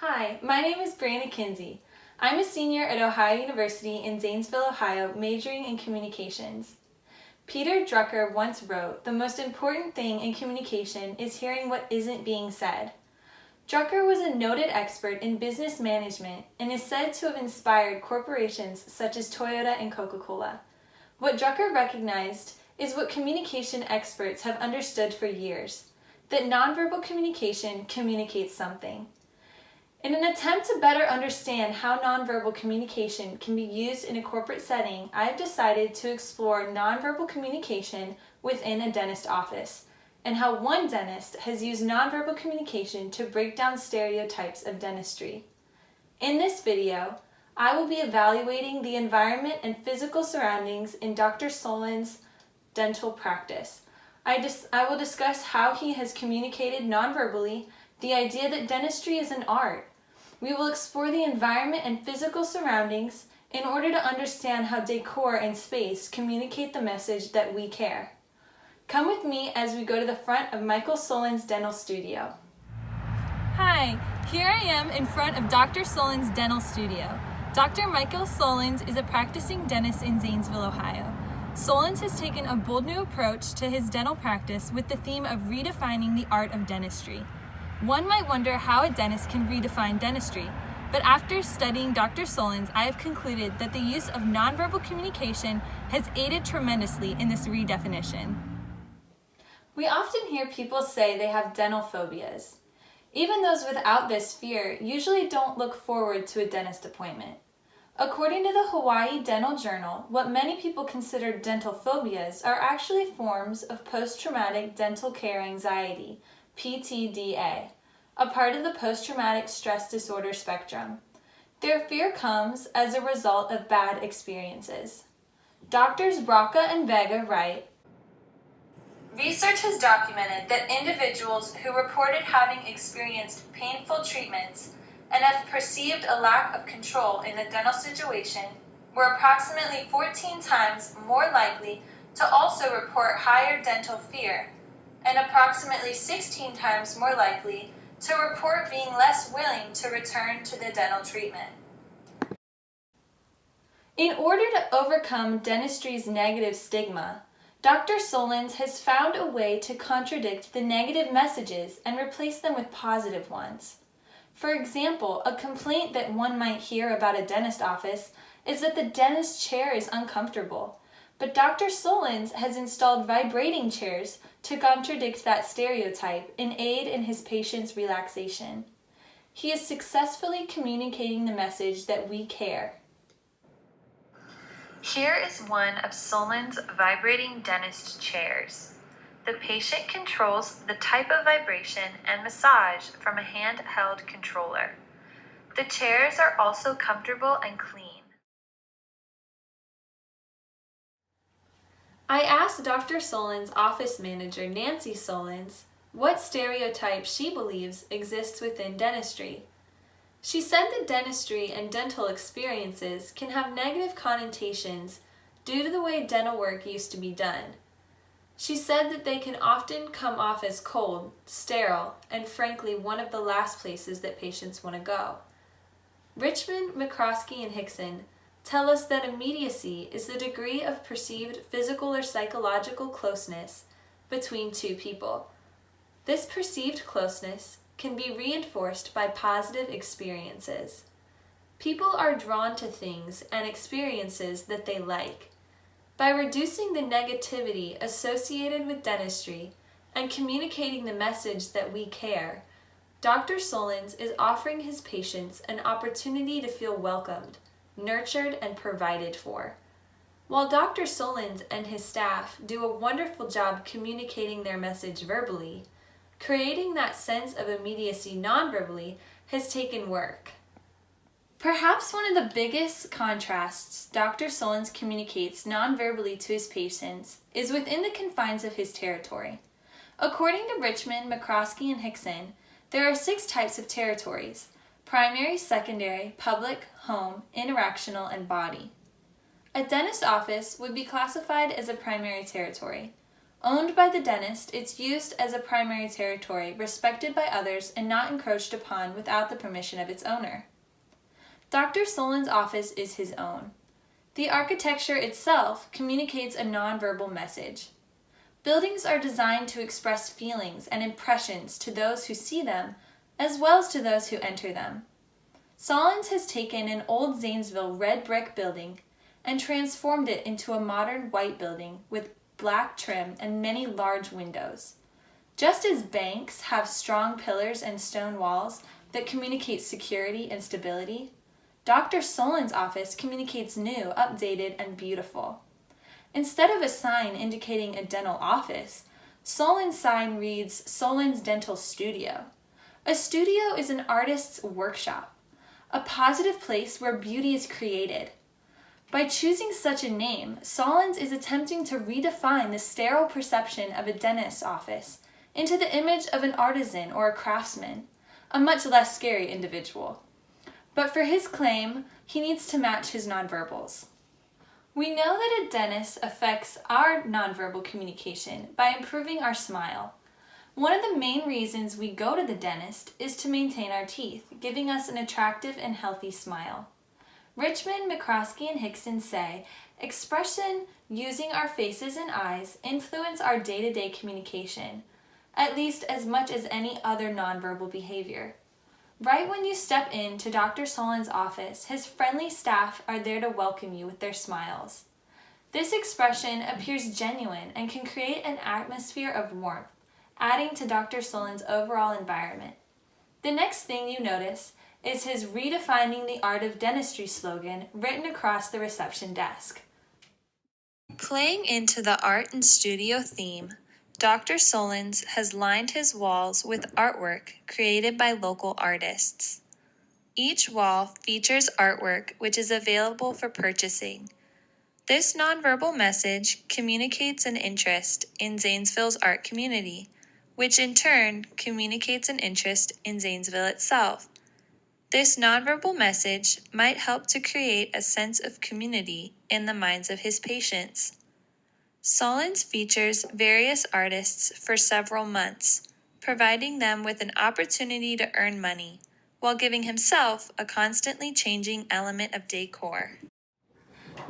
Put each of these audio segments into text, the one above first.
Hi, my name is Brianna Kinsey. I'm a senior at Ohio University in Zanesville, Ohio, majoring in communications. Peter Drucker once wrote, "The most important thing in communication is hearing what isn't being said." Drucker was a noted expert in business management and is said to have inspired corporations such as Toyota and Coca-Cola. What Drucker recognized is what communication experts have understood for years, that nonverbal communication communicates something. In an attempt to better understand how nonverbal communication can be used in a corporate setting, I have decided to explore nonverbal communication within a dentist office, and how one dentist has used nonverbal communication to break down stereotypes of dentistry. In this video, I will be evaluating the environment and physical surroundings in Dr. Solin's dental practice. I will discuss how he has communicated nonverbally the idea that dentistry is an art. We will explore the environment and physical surroundings in order to understand how decor and space communicate the message that we care. Come with me as we go to the front of Michael Solin's dental studio. Hi, here I am in front of Dr. Solin's dental studio. Dr. Michael Solins is a practicing dentist in Zanesville, Ohio. Solins has taken a bold new approach to his dental practice with the theme of redefining the art of dentistry. One might wonder how a dentist can redefine dentistry, but after studying Dr. Solins, I have concluded that the use of nonverbal communication has aided tremendously in this redefinition. We often hear people say they have dental phobias. Even those without this fear usually don't look forward to a dentist appointment. According to the Hawaii Dental Journal, what many people consider dental phobias are actually forms of post-traumatic dental care anxiety, PTDA, a part of the post-traumatic stress disorder spectrum. Their fear comes as a result of bad experiences. Doctors Braca and Vega write, "Research has documented that individuals who reported having experienced painful treatments and have perceived a lack of control in a dental situation were approximately 14 times more likely to also report higher dental fear and approximately 16 times more likely to report being less willing to return to the dental treatment." In order to overcome dentistry's negative stigma, Dr. Solins has found a way to contradict the negative messages and replace them with positive ones. For example, a complaint that one might hear about a dentist office is that the dentist chair is uncomfortable. But Dr. Solins has installed vibrating chairs to contradict that stereotype and aid in his patients' relaxation. He is successfully communicating the message that we care. Here is one of Solin's vibrating dentist chairs. The patient controls the type of vibration and massage from a handheld controller. The chairs are also comfortable and clean. I asked Dr. Solin's office manager, Nancy Solins, what stereotype she believes exists within dentistry. She said that dentistry and dental experiences can have negative connotations due to the way dental work used to be done. She said that they can often come off as cold, sterile, and frankly one of the last places that patients want to go. Richmond, McCroskey, and Hickson tell us that immediacy is the degree of perceived physical or psychological closeness between two people. This perceived closeness can be reinforced by positive experiences. People are drawn to things and experiences that they like. By reducing the negativity associated with dentistry and communicating the message that we care, Dr. Solins is offering his patients an opportunity to feel welcomed, nurtured, and provided for. While Dr. Solins and his staff do a wonderful job communicating their message verbally, creating that sense of immediacy non-verbally has taken work. Perhaps one of the biggest contrasts Dr. Solins communicates non-verbally to his patients is within the confines of his territory. According to Richmond, McCroskey, and Hickson, there are 6 types of territories: primary, secondary, public, home, interactional, and body. A dentist office would be classified as a primary territory. Owned by the dentist, it's used as a primary territory, respected by others, and not encroached upon without the permission of its owner. Dr. Solin's office is his own. The architecture itself communicates a nonverbal message. Buildings are designed to express feelings and impressions to those who see them, as well as to those who enter them. Solin's has taken an old Zanesville red brick building and transformed it into a modern white building with black trim and many large windows. Just as banks have strong pillars and stone walls that communicate security and stability, Dr. Solin's office communicates new, updated, and beautiful. Instead of a sign indicating a dental office, Solin's sign reads Solin's Dental Studio. A studio is an artist's workshop, a positive place where beauty is created. By choosing such a name, Solin's is attempting to redefine the sterile perception of a dentist's office into the image of an artisan or a craftsman, a much less scary individual. But for his claim, he needs to match his nonverbals. We know that a dentist affects our nonverbal communication by improving our smile. One of the main reasons we go to the dentist is to maintain our teeth, giving us an attractive and healthy smile. Richmond, McCroskey, and Hickson say, expression using our faces and eyes influence our day-to-day communication, at least as much as any other nonverbal behavior. Right when you step into Dr. Solin's office, his friendly staff are there to welcome you with their smiles. This expression appears genuine and can create an atmosphere of warmth, adding to Dr. Solin's overall environment. The next thing you notice is his redefining the art of dentistry slogan written across the reception desk. Playing into the art and studio theme, Dr. Solin's has lined his walls with artwork created by local artists. Each wall features artwork which is available for purchasing. This nonverbal message communicates an interest in Zanesville's art community, which in turn communicates an interest in Zanesville itself. This nonverbal message might help to create a sense of community in the minds of his patients. Solin's features various artists for several months, providing them with an opportunity to earn money, while giving himself a constantly changing element of decor.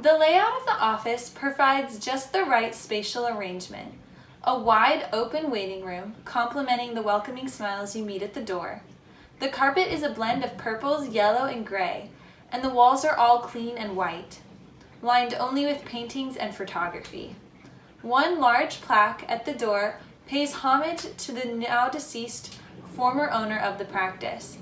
The layout of the office provides just the right spatial arrangement. A wide open waiting room, complementing the welcoming smiles you meet at the door. The carpet is a blend of purples, yellow, and gray, and the walls are all clean and white, lined only with paintings and photography. One large plaque at the door pays homage to the now deceased former owner of the practice.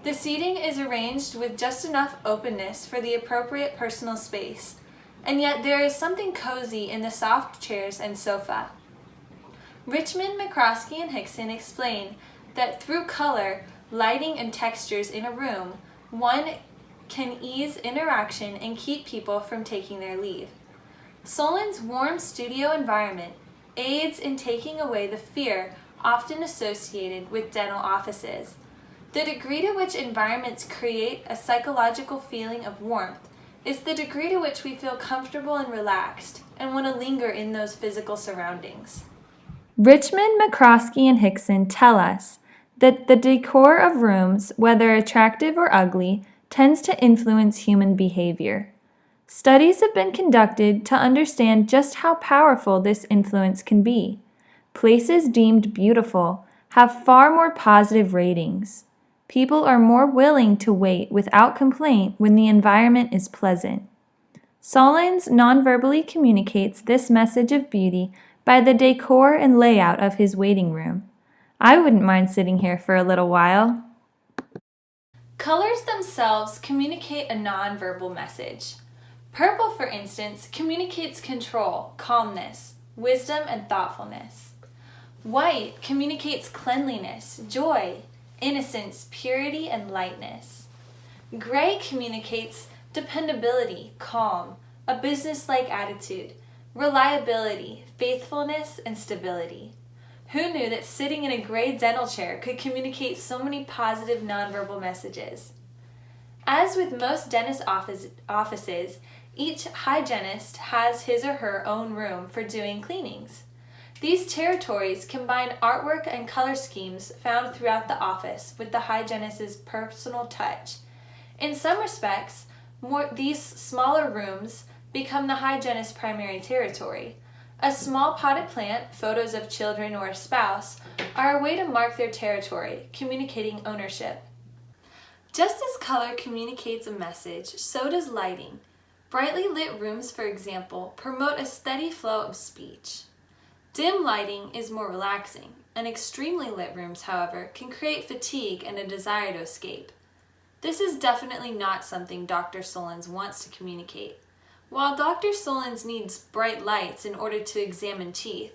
The seating is arranged with just enough openness for the appropriate personal space, and yet there is something cozy in the soft chairs and sofa. Richmond, McCroskey, and Hickson explain that through color, lighting, and textures in a room, one can ease interaction and keep people from taking their leave. Solin's warm studio environment aids in taking away the fear often associated with dental offices. The degree to which environments create a psychological feeling of warmth is the degree to which we feel comfortable and relaxed and want to linger in those physical surroundings. Richmond, McCroskey, and Hickson tell us that the decor of rooms, whether attractive or ugly, tends to influence human behavior. Studies have been conducted to understand just how powerful this influence can be. Places deemed beautiful have far more positive ratings. People are more willing to wait without complaint when the environment is pleasant. Solin's nonverbally communicates this message of beauty by the decor and layout of his waiting room. I wouldn't mind sitting here for a little while. Colors themselves communicate a nonverbal message. Purple, for instance, communicates control, calmness, wisdom, and thoughtfulness. White communicates cleanliness, joy, innocence, purity, and lightness. Gray communicates dependability, calm, a business-like attitude, reliability, faithfulness, and stability. Who knew that sitting in a gray dental chair could communicate so many positive nonverbal messages? As with most dentist offices, each hygienist has his or her own room for doing cleanings. These territories combine artwork and color schemes found throughout the office with the hygienist's personal touch. In some respects, these smaller rooms become the hygienist's primary territory. A small potted plant, photos of children or a spouse, are a way to mark their territory, communicating ownership. Just as color communicates a message, so does lighting. Brightly lit rooms, for example, promote a steady flow of speech. Dim lighting is more relaxing, and extremely lit rooms, however, can create fatigue and a desire to escape. This is definitely not something Dr. Solins wants to communicate. While Dr. Solins needs bright lights in order to examine teeth,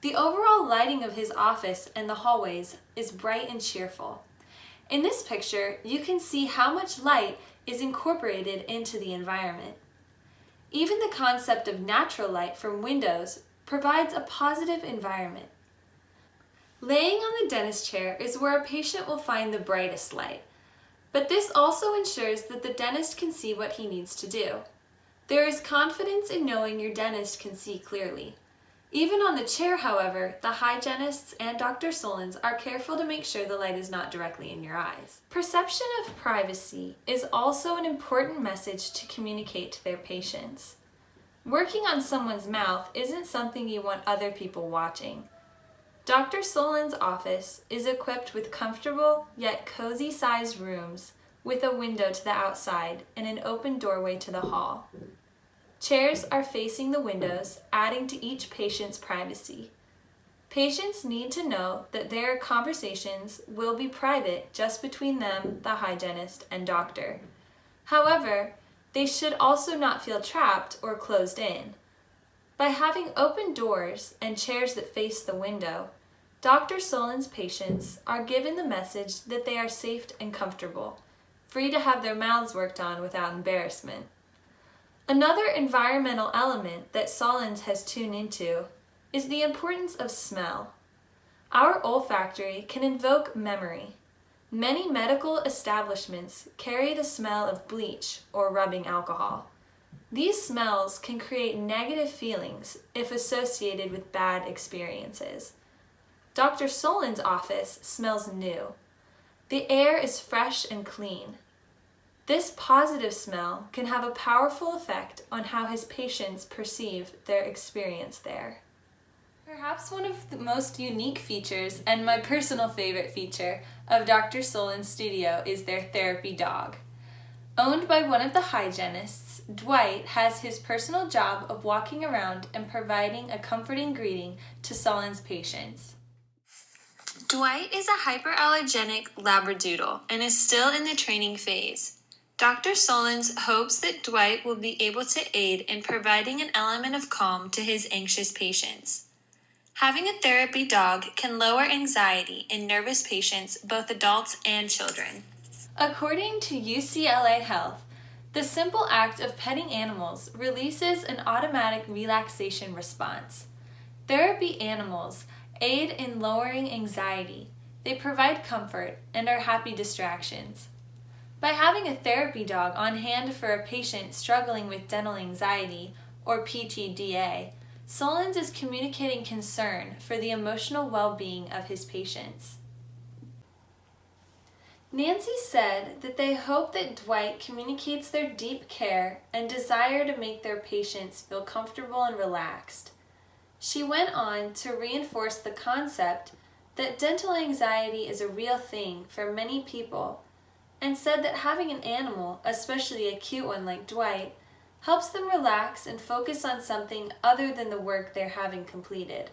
the overall lighting of his office and the hallways is bright and cheerful. In this picture, you can see how much light is incorporated into the environment. Even the concept of natural light from windows provides a positive environment. Laying on the dentist chair is where a patient will find the brightest light, but this also ensures that the dentist can see what he needs to do. There is confidence in knowing your dentist can see clearly. Even on the chair, however, the hygienists and Dr. Solins are careful to make sure the light is not directly in your eyes. Perception of privacy is also an important message to communicate to their patients. Working on someone's mouth isn't something you want other people watching. Dr. Solins' office is equipped with comfortable yet cozy-sized rooms with a window to the outside and an open doorway to the hall. Chairs are facing the windows, adding to each patient's privacy. Patients need to know that their conversations will be private just between them, the hygienist, and doctor. However, they should also not feel trapped or closed in. By having open doors and chairs that face the window, Dr. Solins' patients are given the message that they are safe and comfortable, free to have their mouths worked on without embarrassment. Another environmental element that Solins has tuned into is the importance of smell. Our olfactory can invoke memory. Many medical establishments carry the smell of bleach or rubbing alcohol. These smells can create negative feelings if associated with bad experiences. Dr. Solins' office smells new. The air is fresh and clean. This positive smell can have a powerful effect on how his patients perceive their experience there. Perhaps one of the most unique features, and my personal favorite feature, of Dr. Solins' studio is their therapy dog. Owned by one of the hygienists, Dwight has his personal job of walking around and providing a comforting greeting to Solins' patients. Dwight is a hyperallergenic Labradoodle and is still in the training phase. Dr. Solins hopes that Dwight will be able to aid in providing an element of calm to his anxious patients. Having a therapy dog can lower anxiety in nervous patients, both adults and children. According to UCLA Health, the simple act of petting animals releases an automatic relaxation response. Therapy animals aid in lowering anxiety. They provide comfort and are happy distractions. By having a therapy dog on hand for a patient struggling with dental anxiety, or PTDA, Solins is communicating concern for the emotional well-being of his patients. Nancy said that they hope that Dwight communicates their deep care and desire to make their patients feel comfortable and relaxed. She went on to reinforce the concept that dental anxiety is a real thing for many people, and said that having an animal, especially a cute one like Dwight, helps them relax and focus on something other than the work they're having completed.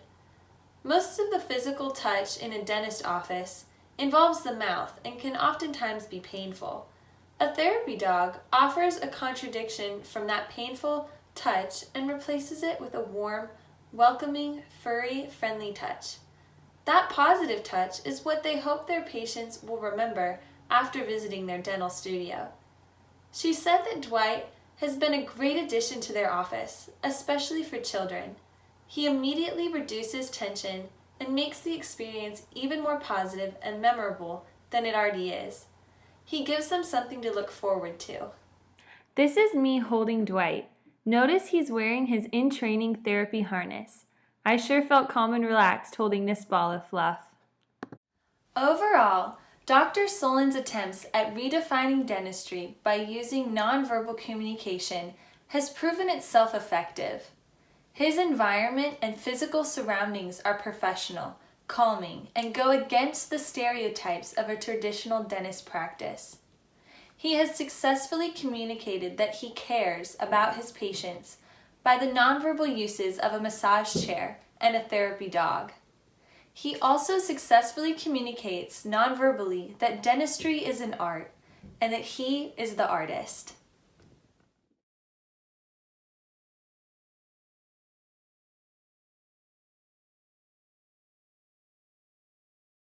Most of the physical touch in a dentist office involves the mouth and can oftentimes be painful. A therapy dog offers a contradiction from that painful touch and replaces it with a warm, welcoming, furry, friendly touch. That positive touch is what they hope their patients will remember after visiting their dental studio. She said that Dwight has been a great addition to their office, especially for children. He immediately reduces tension and makes the experience even more positive and memorable than it already is. He gives them something to look forward to. This is me holding Dwight. Notice he's wearing his in-training therapy harness. I sure felt calm and relaxed holding this ball of fluff. Overall, Dr. Solin's attempts at redefining dentistry by using nonverbal communication has proven itself effective. His environment and physical surroundings are professional, calming, and go against the stereotypes of a traditional dentist practice. He has successfully communicated that he cares about his patients by the nonverbal uses of a massage chair and a therapy dog. He also successfully communicates nonverbally that dentistry is an art and that he is the artist.